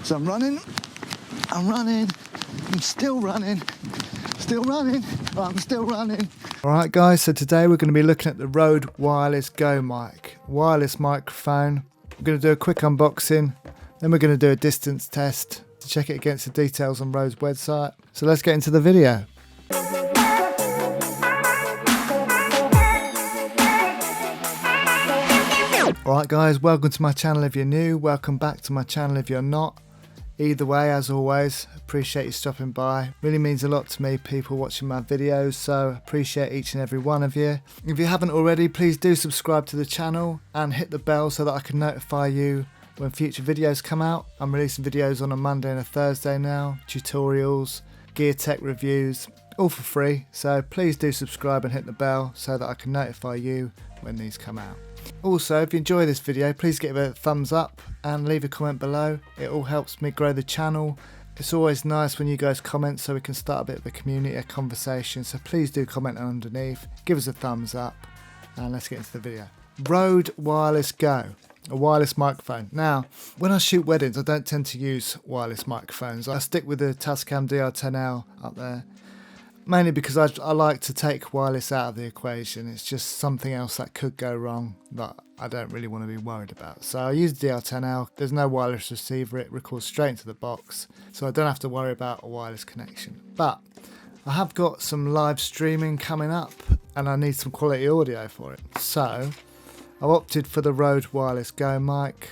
So I'm running, I'm still running, I'm still running. Alright guys, so today we're going to be looking at the Rode Wireless Go mic, wireless microphone. We're going to do a quick unboxing, then we're going to do a distance test to check it against the details on Rode's website. So let's get into the video. Alright guys, welcome to my channel if you're new, welcome back to my channel if you're not. Either way, as always, appreciate you stopping by. Really means a lot to me, people watching my videos, so appreciate each and every one of you. If you haven't already, please do subscribe to the channel and hit the bell so that I can notify you when future videos come out. I'm releasing videos on a Monday and a Thursday now, tutorials, gear tech reviews, all for free. So please do subscribe and hit the bell so that I can notify you when these come out. Also, if you enjoy this video, please give it a thumbs up and leave a comment below. It all helps me grow the channel. It's always nice when you guys comment so we can start a bit of a community, a conversation. So please do comment underneath, give us a thumbs up, and let's get into the video. Rode Wireless Go, a wireless microphone. Now, when I shoot weddings, I don't tend to use wireless microphones. I stick with the Tascam DR10L up there. Mainly because I like to take wireless out of the equation. It's just something else that could go wrong that I don't really want to be worried about. So I use the DR10L. There's no wireless receiver. It records straight into the box. So I don't have to worry about a wireless connection. But I have got some live streaming coming up and I need some quality audio for it. So I've opted for the Rode Wireless Go mic.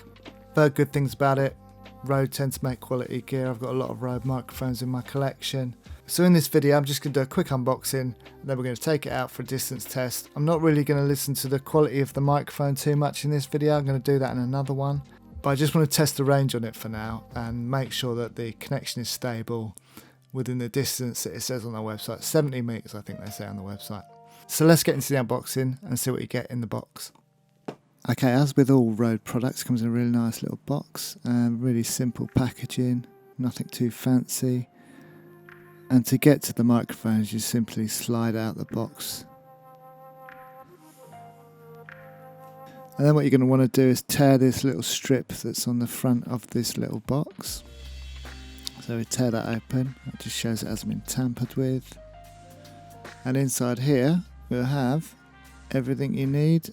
Heard good things about it. Rode tends to make quality gear. I've got a lot of Rode microphones in my collection. So in this video I'm just going to do a quick unboxing and then we're going to take it out for a distance test. I'm not really going to listen to the quality of the microphone too much in this video. I'm going to do that in another one. But I just want to test the range on it for now and make sure that the connection is stable within the distance that it says on their website. 70 meters I think they say on the website. So let's get into the unboxing and see what you get in the box. Okay, as with all Rode products, comes in a really nice little box. Really simple packaging, nothing too fancy. And to get to the microphones, you simply slide out the box. And then what you're going to want to do is tear this little strip that's on the front of this little box. So we tear that open. It just shows it hasn't been tampered with. And inside here, we'll have everything you need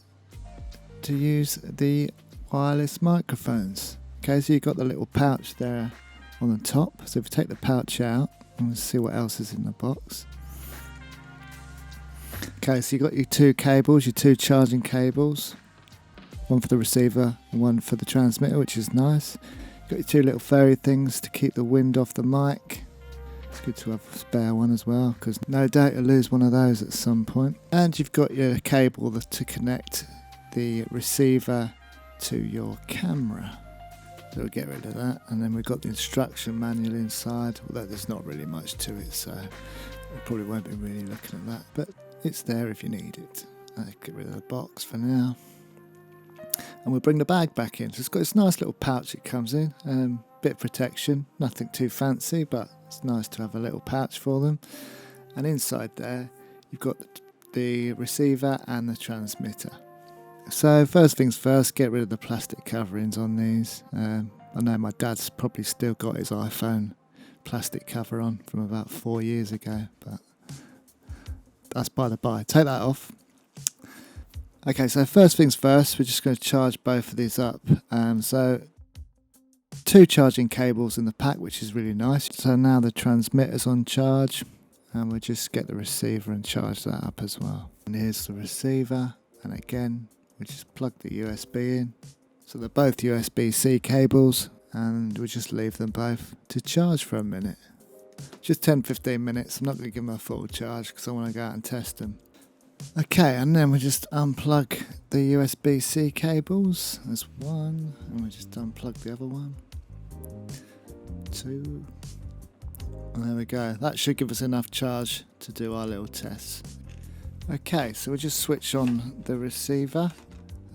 to use the wireless microphones. Okay, so you've got the little pouch there on the top. So if you take the pouch out, and we'll see what else is in the box. Okay, so you've got your two cables, your two charging cables. One for the receiver and one for the transmitter, which is nice. You've got your two little fairy things to keep the wind off the mic. It's good to have a spare one as well, because no doubt you'll lose one of those at some point. And you've got your cable to connect the receiver to your camera. So we'll get rid of that, and then we've got the instruction manual inside, although there's not really much to it, so we probably won't be really looking at that, but it's there if you need it. I'll get rid of the box for now, and we'll bring the bag back in. So it's got this nice little pouch it comes in, bit of protection, nothing too fancy, but it's nice to have a little pouch for them. And inside there you've got the receiver and the transmitter. So first things first, get rid of the plastic coverings on these. I know my dad's probably still got his iPhone plastic cover on from about 4 years ago, but that's by the by. Take that off. Okay, so first things first, we're just going to charge both of these up. So two charging cables in the pack, which is really nice. So now the transmitter's on charge, and we'll just get the receiver and charge that up as well. And here's the receiver, and again, we just plug the USB in. So they're both USB-C cables, and we just leave them both to charge for a minute. Just 10-15 minutes. I'm not going to give them a full charge because I want to go out and test them. Okay, and then we just unplug the USB-C cables. There's one, and we just unplug the other one. Two. And there we go. That should give us enough charge to do our little tests. Okay, so we'll just switch on the receiver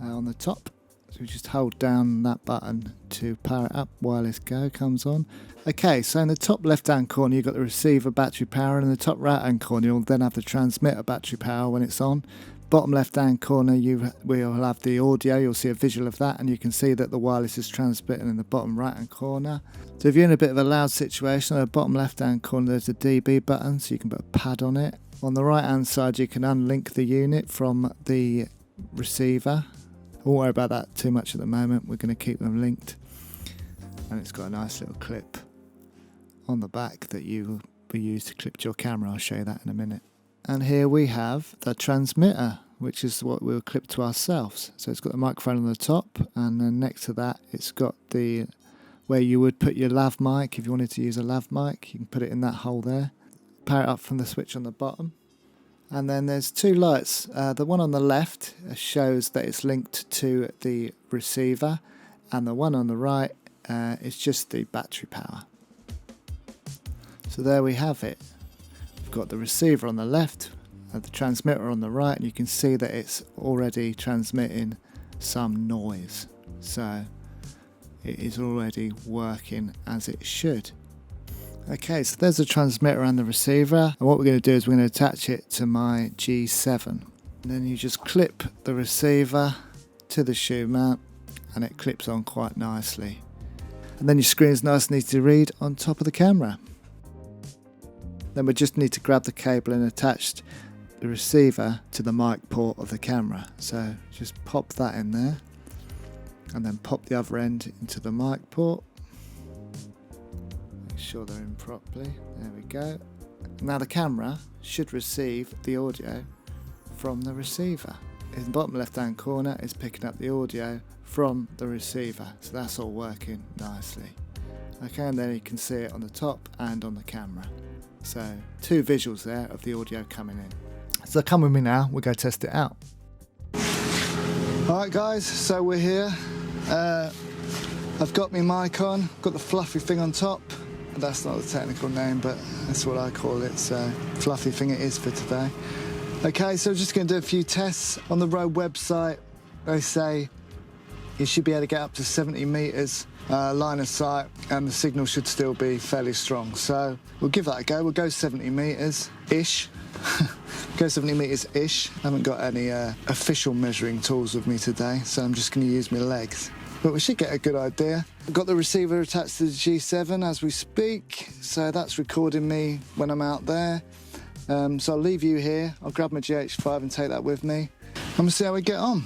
on the top. So we just hold down that button to power it up. Wireless go comes on. Okay, so in the top left hand corner you've got the receiver battery power, and in the top right hand corner you'll then have the transmitter battery power when it's on. Bottom left hand corner we'll have the audio. You'll see a visual of that, and you can see that the wireless is transmitting in the bottom right hand corner. So if you're in a bit of a loud situation, at the bottom left hand corner there's a dB button, so you can put a pad on it. On the right hand side you can unlink the unit from the receiver. I won't worry about that too much at the moment, we're going to keep them linked. And it's got a nice little clip on the back that you will use to clip to your camera. I'll show you that in a minute. And here we have the transmitter, which is what we'll clip to ourselves. So it's got the microphone on the top, and then next to that it's got the where you would put your lav mic. If you wanted to use a lav mic, you can put it in that hole there. Power it up from the switch on the bottom. And then there's two lights. The one on the left shows that it's linked to the receiver, and the one on the right is just the battery power. So there we have it. We've got the receiver on the left, the transmitter on the right, and you can see that it's already transmitting some noise. So it is already working as it should. Okay, so there's the transmitter and the receiver, and what we're going to do is we're going to attach it to my G7. And then you just clip the receiver to the shoe mount, and it clips on quite nicely. And then your screen is nice and easy to read on top of the camera. Then we just need to grab the cable and attach the receiver to the mic port of the camera. So just pop that in there, and then pop the other end into the mic port. Make sure they're in properly. There we go. Now the camera should receive the audio from the receiver. In the bottom left hand corner is picking up the audio from the receiver. So that's all working nicely. Okay, and then you can see it on the top and on the camera. So two visuals there of the audio coming in. So come with me now, we'll go test it out. Alright guys, so we're here. I've got my mic on, got the fluffy thing on top. That's not the technical name, but that's what I call it, so fluffy thing it is for today. Okay, so I'm just going to do a few tests. On the Rode website, they say you should be able to get up to 70 metres line of sight, and the signal should still be fairly strong. So we'll give that a go. We'll go 70 metres-ish. Go 70 metres-ish. I haven't got any official measuring tools with me today, so I'm just going to use my legs. But we should get a good idea. I've got the receiver attached to the G7 as we speak, so that's recording me when I'm out there. So I'll leave you here. I'll grab my GH5 and take that with me. I'm going to see how we get on.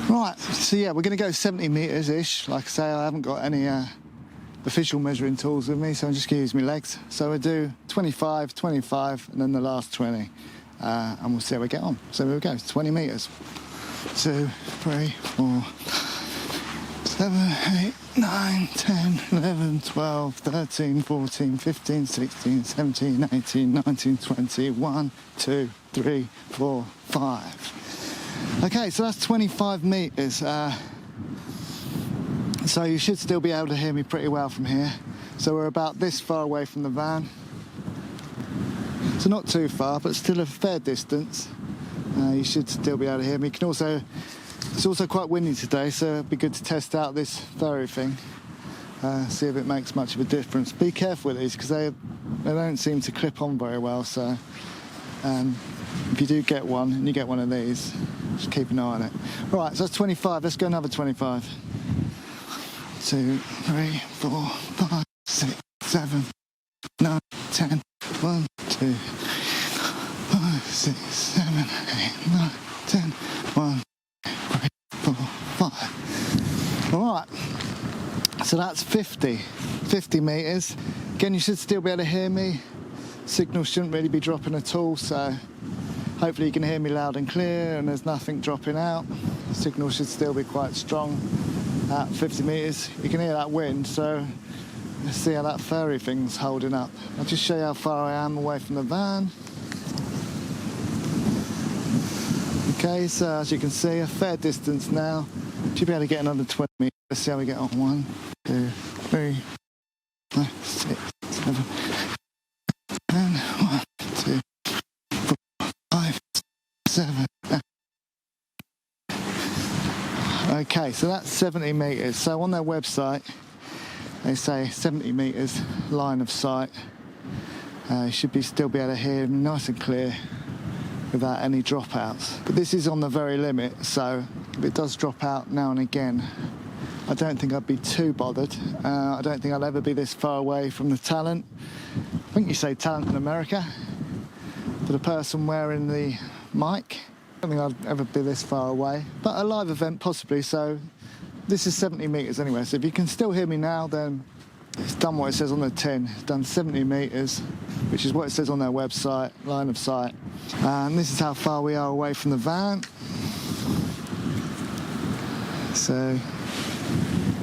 Right, so yeah, we're going to go 70 metres-ish. Like I say, I haven't got any official measuring tools with me, so I'm just going to use my legs. So we'll do 25, 25, and then the last 20. And we'll see how we get on. So here we go, 20 metres. 2, 3, 4... 7, 8, 9, 10, 11, 12, 13, 14, 15, 16, 17, 18, 19, 20, 1, 2, 3, 4, 5. Okay, so that's 25 metres. So you should still be able to hear me pretty well from here. So we're about this far away from the van. So not too far, but still a fair distance. You should still be able to hear me. You can also... It's also quite windy today, so it'd be good to test out this ferry thing, see if it makes much of a difference. Be careful with these, because they don't seem to clip on very well, so if you do get one, and you get one of these, just keep an eye on it. Right, so that's 25, let's go another 25. 2, 3, 4, 5, 6, 7, 9, 10, 1, 2, 5, 6, 7, 8, 9, 10, 1, 4, 5. All right, so that's 50 metres. Again, you should still be able to hear me. Signal shouldn't really be dropping at all, so hopefully you can hear me loud and clear and there's nothing dropping out. The signal should still be quite strong at 50 metres. You can hear that wind, so let's see how that ferry thing's holding up. I'll just show you how far I am away from the van. Okay, so as you can see, a fair distance now. Should be able to get another 20 metres. Let's see how we get on. 1, 2, 3, 5, 6, 7, 10, 1, 2, 4, 5, 7, 8. Okay, so that's 70 meters. So on their website, they say 70 meters line of sight. You should still be able to hear nice and clear without any dropouts. But this is on the very limit, so if it does drop out now and again, I don't think I'd be too bothered. I don't think I'll ever be this far away from the talent. I think you say talent in America, to the person wearing the mic. I don't think I'd ever be this far away, but a live event possibly. So this is 70 meters anyway, so if you can still hear me now, then it's done what it says on the tin. It's done 70 meters, which is what it says on their website, line of sight. And this is how far we are away from the van. So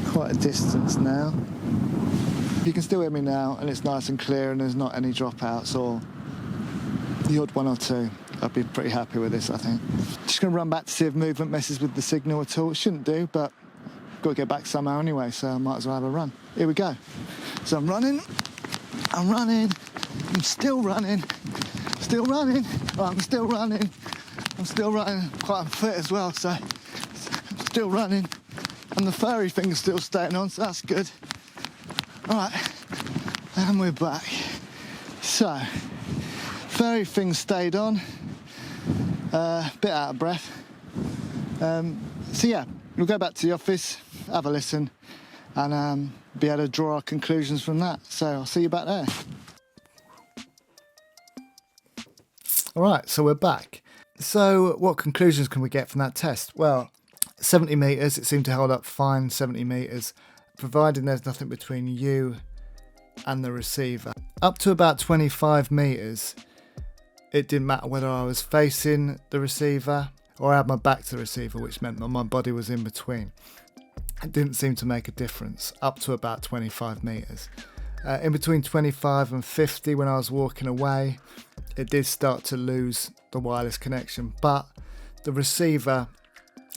quite a distance now. You can still hear me now, and it's nice and clear, and there's not any dropouts or the odd one or two. I'd be pretty happy with this, I think. Just going to run back to see if movement messes with the signal at all. It shouldn't do, but got to get back somehow anyway, so I might as well have a run. Here we go. So I'm running, I'm still running, I'm still running, I'm still running, quite unfit as well, so I'm still running, and the furry thing's still staying on, so that's good. All right, and we're back. So, furry thing stayed on, bit out of breath. So yeah, we'll go back to the office, have a listen, and be able to draw our conclusions from that. So I'll see you back there. All right, so we're back. So what conclusions can we get from that test? Well, 70 meters, it seemed to hold up fine, 70 meters, providing there's nothing between you and the receiver. Up to about 25 meters, it didn't matter whether I was facing the receiver or I had my back to the receiver, which meant that my body was in between. It didn't seem to make a difference up to about 25 meters. In between 25 and 50, when I was walking away, it did start to lose the wireless connection, but the receiver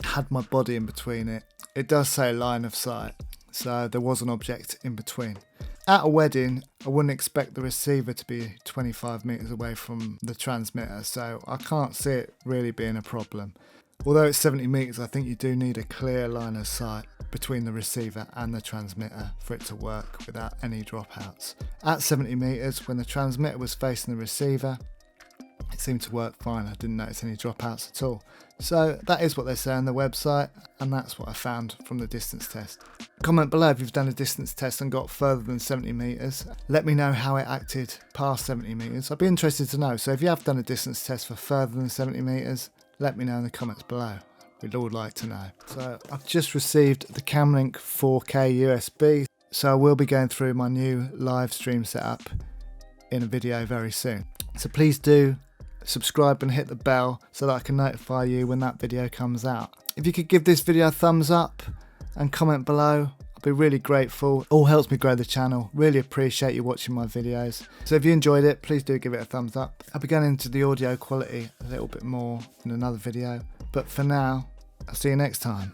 had my body in between it. It does say line of sight, so there was an object in between. At a wedding, I wouldn't expect the receiver to be 25 meters away from the transmitter, so I can't see it really being a problem. Although it's 70 meters, I think you do need a clear line of sight between the receiver and the transmitter for it to work without any dropouts. At 70 meters, when the transmitter was facing the receiver, it seemed to work fine. I didn't notice any dropouts at all. So that is what they say on the website, and that's what I found from the distance test. Comment below if you've done a distance test and got further than 70 meters. Let me know how it acted past 70 meters. I'd be interested to know. So if you have done a distance test for further than 70 meters, let me know in the comments below. We'd all like to know. So I've just received the Camlink 4K USB. So I will be going through my new live stream setup in a video very soon. So please do subscribe and hit the bell so that I can notify you when that video comes out. If you could give this video a thumbs up and comment below, I'd be really grateful. All helps me grow the channel. Really appreciate you watching my videos. So if you enjoyed it, please do give it a thumbs up. I'll be going into the audio quality a little bit more in another video, but for now, I'll see you next time.